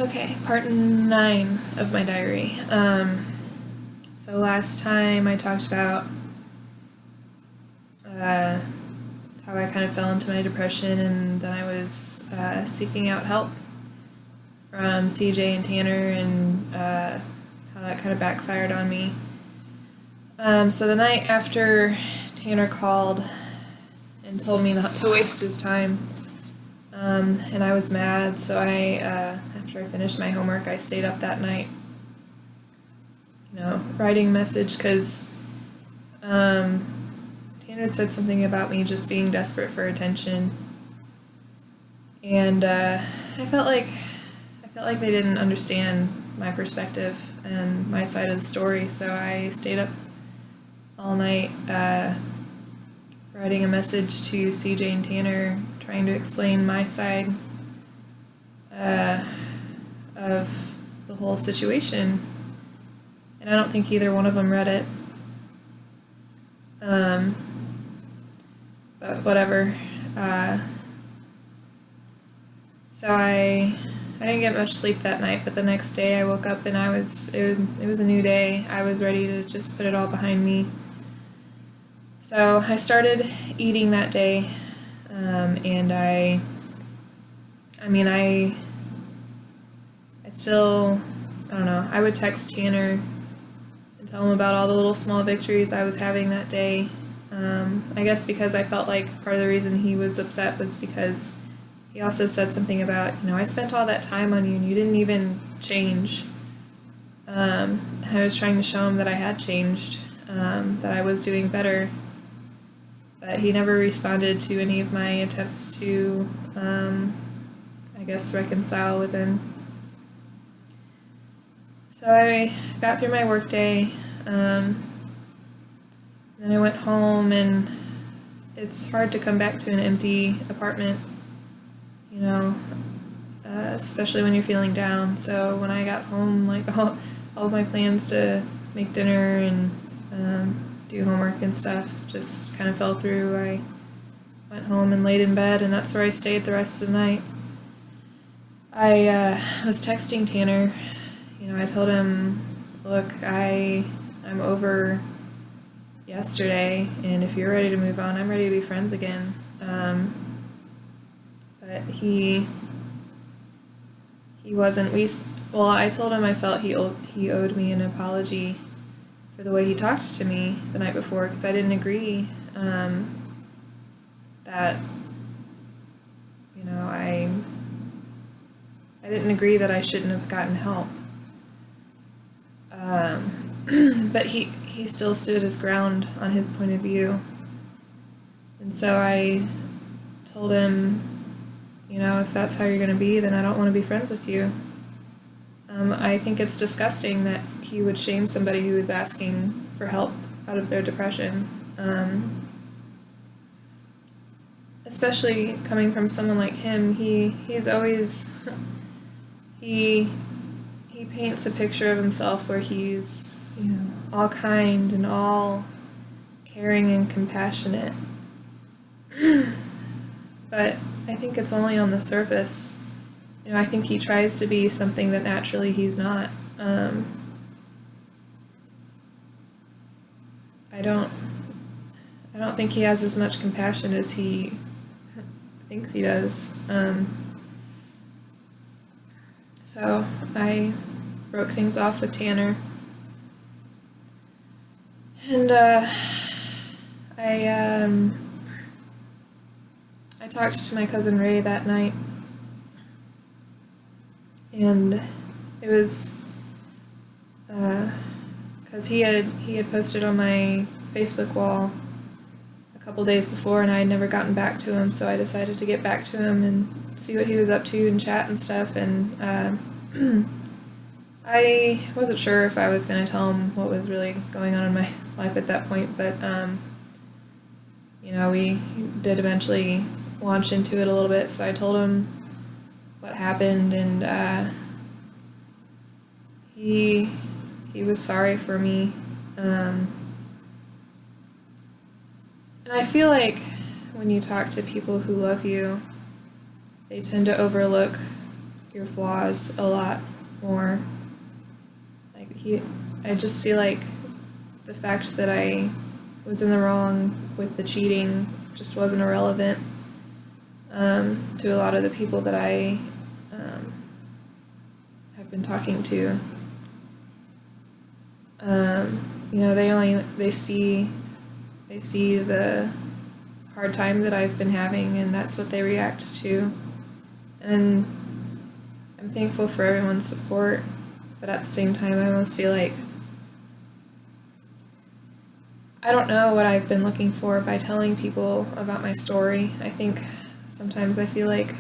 Okay, part 9 of my diary. So last time I talked about how I kind of fell into my depression, and then I was seeking out help from CJ and Tanner, and how that kind of backfired on me. So the night after Tanner called and told me not to waste his time, and I was mad, so after I finished my homework, I stayed up that night, writing a message, because Tanner said something about me just being desperate for attention, and I felt like they didn't understand my perspective and my side of the story, so I stayed up all night writing a message to CJ and Tanner, trying to explain my side of the whole situation. And I don't think either one of them read it. But whatever. So I didn't get much sleep that night, but the next day I woke up and it was a new day. I was ready to just put it all behind me. So I started eating that day, and I still, I don't know, I would text Tanner and tell him about all the little small victories I was having that day. I guess because I felt like part of the reason he was upset was because he also said something about, I spent all that time on you and you didn't even change. I was trying to show him that I had changed, that I was doing better. But he never responded to any of my attempts to, I guess, reconcile with him. So I got through my workday, then I went home, and it's hard to come back to an empty apartment, especially when you're feeling down. So when I got home, like all of my plans to make dinner and do homework and stuff just kind of fell through. I went home and laid in bed, and that's where I stayed the rest of the night. I was texting Tanner. I told him, look, I'm over yesterday, and if you're ready to move on, I'm ready to be friends again. But he wasn't. I told him I felt he owed me an apology for the way he talked to me the night before, because I didn't agree that, I didn't agree that I shouldn't have gotten help. But he still stood his ground on his point of view. And so I told him, if that's how you're going to be, then I don't want to be friends with you. I think it's disgusting that he would shame somebody who is asking for help out of their depression. Especially coming from someone like him. He's always, he paints a picture of himself where he's, all kind and all caring and compassionate. But I think it's only on the surface. I think he tries to be something that naturally he's not. I don't think he has as much compassion as he thinks he does. So I broke things off with Tanner. And I talked to my cousin Ray that night, and it was because he had posted on my Facebook wall a couple days before, and I had never gotten back to him, so I decided to get back to him and see what he was up to and chat and stuff. And I wasn't sure if I was going to tell him what was really going on in my life at that point, but we did eventually launch into it a little bit, so I told him what happened, and he was sorry for me. And I feel like when you talk to people who love you, they tend to overlook your flaws a lot more. Like I just feel like the fact that I was in the wrong with the cheating just wasn't irrelevant to a lot of the people that I have been talking to. They see the hard time that I've been having, and that's what they react to. And I'm thankful for everyone's support, but at the same time, I almost feel like I don't know what I've been looking for by telling people about my story. I think sometimes I feel like,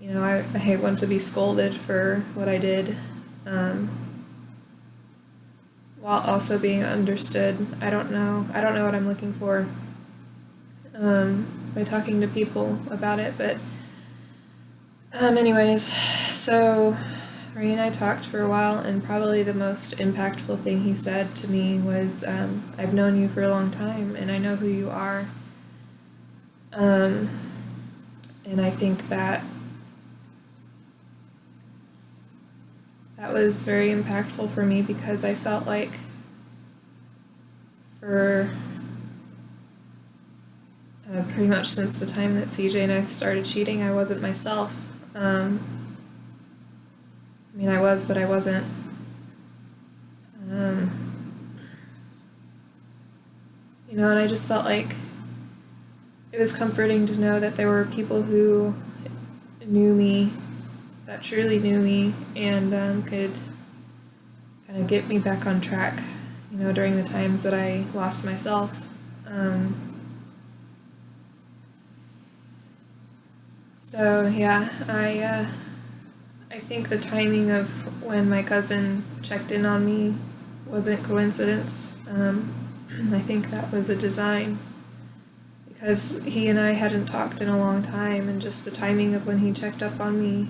I want to be scolded for what I did, while also being understood. I don't know what I'm looking for by talking to people about it, but anyways, so Ray and I talked for a while, and probably the most impactful thing he said to me was, I've known you for a long time, and I know who you are. And I think that was very impactful for me, because I felt like for pretty much since the time that CJ and I started cheating, I wasn't myself. I was, but I wasn't. And I just felt like it was comforting to know that there were people who knew me, that truly knew me, and could kind of get me back on track, during the times that I lost myself. So yeah, I think the timing of when my cousin checked in on me wasn't coincidence. I think that was a design, because he and I hadn't talked in a long time, and just the timing of when he checked up on me,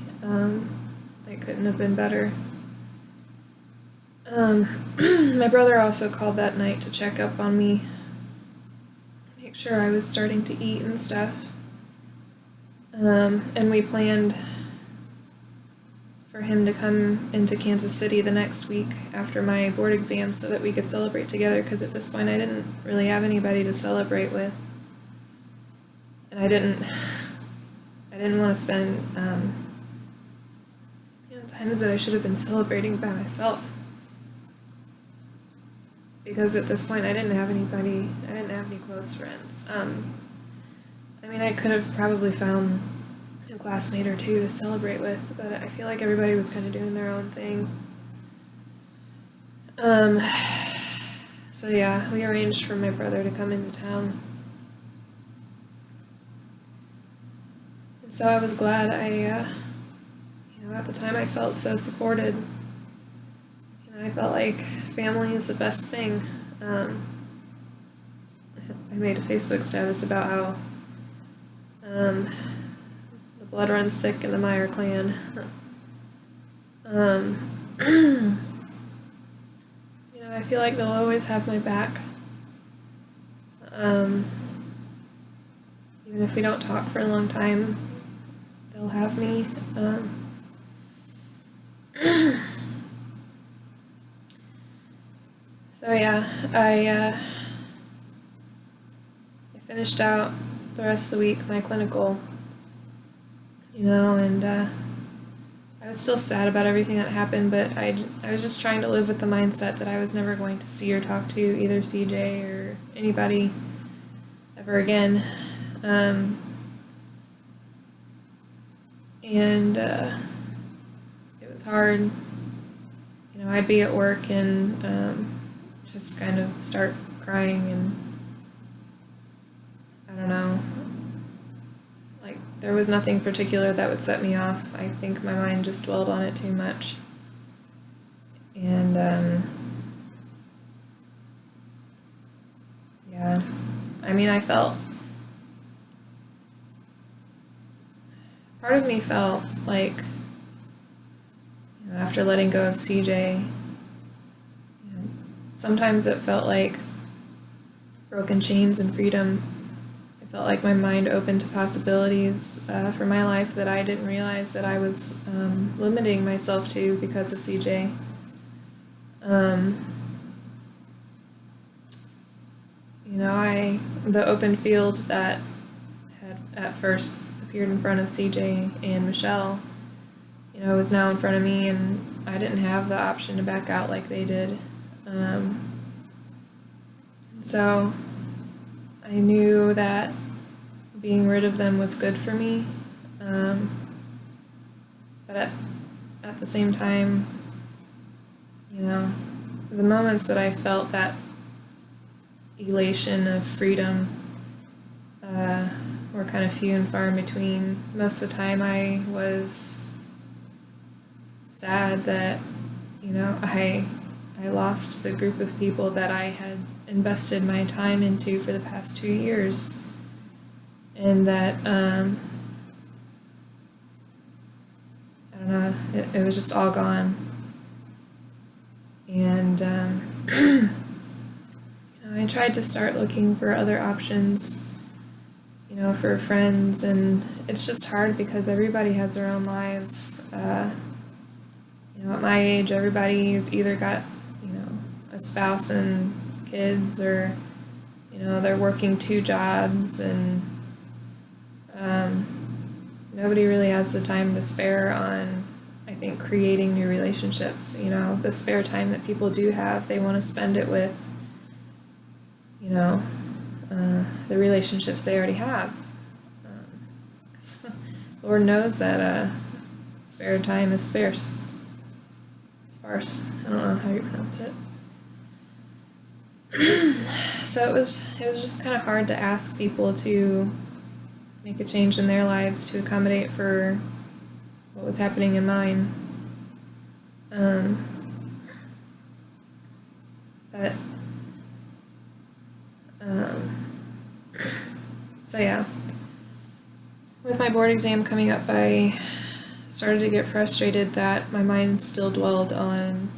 it couldn't have been better. My brother also called that night to check up on me, make sure I was starting to eat and stuff. And we planned for him to come into Kansas City the next week after my board exam so that we could celebrate together, because at this point I didn't really have anybody to celebrate with. And I didn't want to spend times that I should have been celebrating by myself, because at this point I didn't have anybody. I didn't have any close friends. I could have probably found a classmate or two to celebrate with, but I feel like everybody was kind of doing their own thing. So yeah, we arranged for my brother to come into town. And so I was glad. At the time I felt so supported. I felt like family is the best thing. I made a Facebook status about how the blood runs thick in the Meyer clan. I feel like they'll always have my back. Even if we don't talk for a long time, they'll have me. So yeah, I finished out the rest of the week my clinical, and I was still sad about everything that happened, but I was just trying to live with the mindset that I was never going to see or talk to either CJ or anybody ever again. And it was hard. I'd be at work and just kind of start crying, and I don't know, like there was nothing particular that would set me off. I think my mind just dwelled on it too much. And yeah, I felt, part of me felt like, after letting go of CJ, sometimes it felt like broken chains and freedom. It felt like my mind opened to possibilities for my life that I didn't realize that I was limiting myself to because of CJ. The open field that had at first appeared in front of CJ and Michelle, was now in front of me, and I didn't have the option to back out like they did. So I knew that being rid of them was good for me, but at the same time, the moments that I felt that elation of freedom were kind of few and far in between. Most of the time I was sad that, I lost the group of people that I had invested my time into for the past 2 years, and that, I don't know, it was just all gone. And, I tried to start looking for other options, for friends, and it's just hard because everybody has their own lives. At my age, everybody's either got, a spouse and kids, or, they're working 2 jobs, and nobody really has the time to spare on, I think, creating new relationships. The spare time that people do have, they want to spend it with, the relationships they already have. Lord knows that spare time is sparse. Sparse. I don't know how you pronounce it. So it was just kind of hard to ask people to make a change in their lives to accommodate for what was happening in mine. So yeah, with my board exam coming up, I started to get frustrated that my mind still dwelled on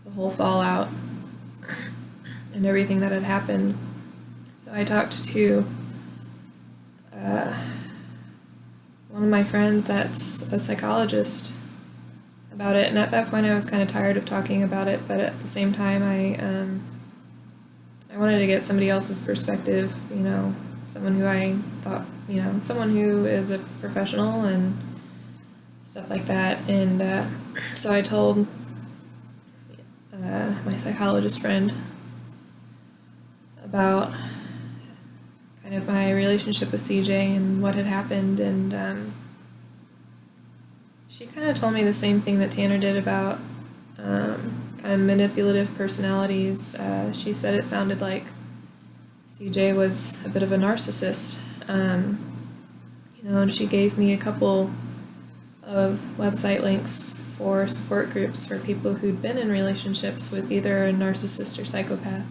the whole fallout and everything that had happened. So I talked to one of my friends that's a psychologist about it, and at that point I was kind of tired of talking about it, but at the same time I wanted to get somebody else's perspective, someone who I thought, someone who is a professional and stuff like that. And so I told my psychologist friend about kind of my relationship with CJ and what had happened, and she kind of told me the same thing that Tanner did about kind of manipulative personalities. She said it sounded like CJ was a bit of a narcissist, and she gave me a couple of website links for support groups for people who'd been in relationships with either a narcissist or psychopath.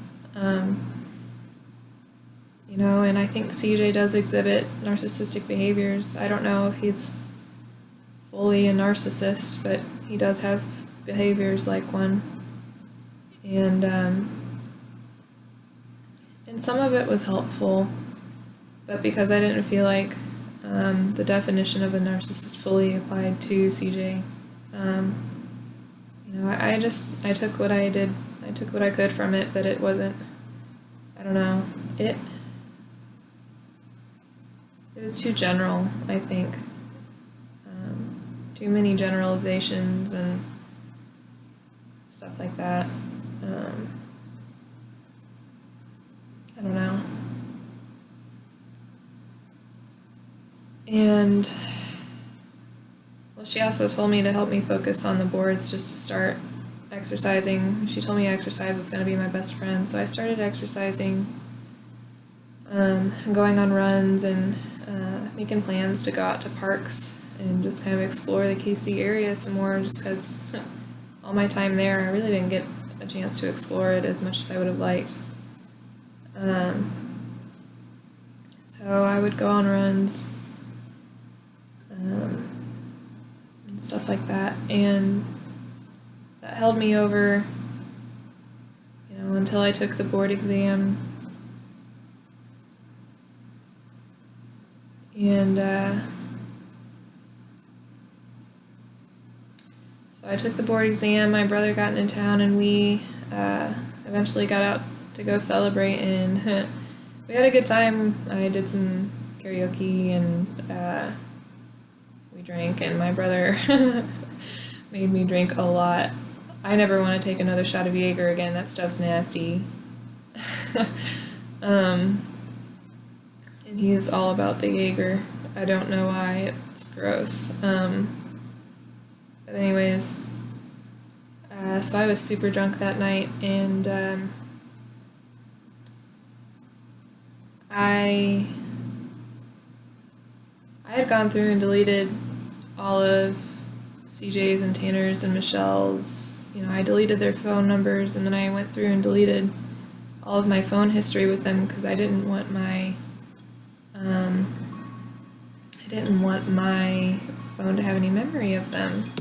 And I think CJ does exhibit narcissistic behaviors. I don't know if he's fully a narcissist, but he does have behaviors like one. And some of it was helpful, but because I didn't feel like the definition of a narcissist fully applied to CJ, I took what I did, I took what I could from it, but it wasn't, I don't know, it was too general, I think. Too many generalizations and stuff like that. I don't know. And, well, she also told me to help me focus on the boards just to start exercising. She told me exercise was going to be my best friend, so I started exercising, going on runs, and making plans to go out to parks and just kind of explore the KC area some more, just because all my time there, I really didn't get a chance to explore it as much as I would have liked. So I would go on runs, and stuff like that, and that held me over, until I took the board exam. And so I took the board exam. My brother got into town, and we eventually got out to go celebrate, and we had a good time. I did some karaoke, and we drank, and my brother made me drink a lot. I never want to take another shot of Jaeger again. That stuff's nasty. And he's all about the Jaeger. I don't know why. It's gross. But anyways, so I was super drunk that night, and I had gone through and deleted all of CJ's and Tanner's and Michelle's. I deleted their phone numbers, and then I went through and deleted all of my phone history with them because I didn't want my phone to have any memory of them.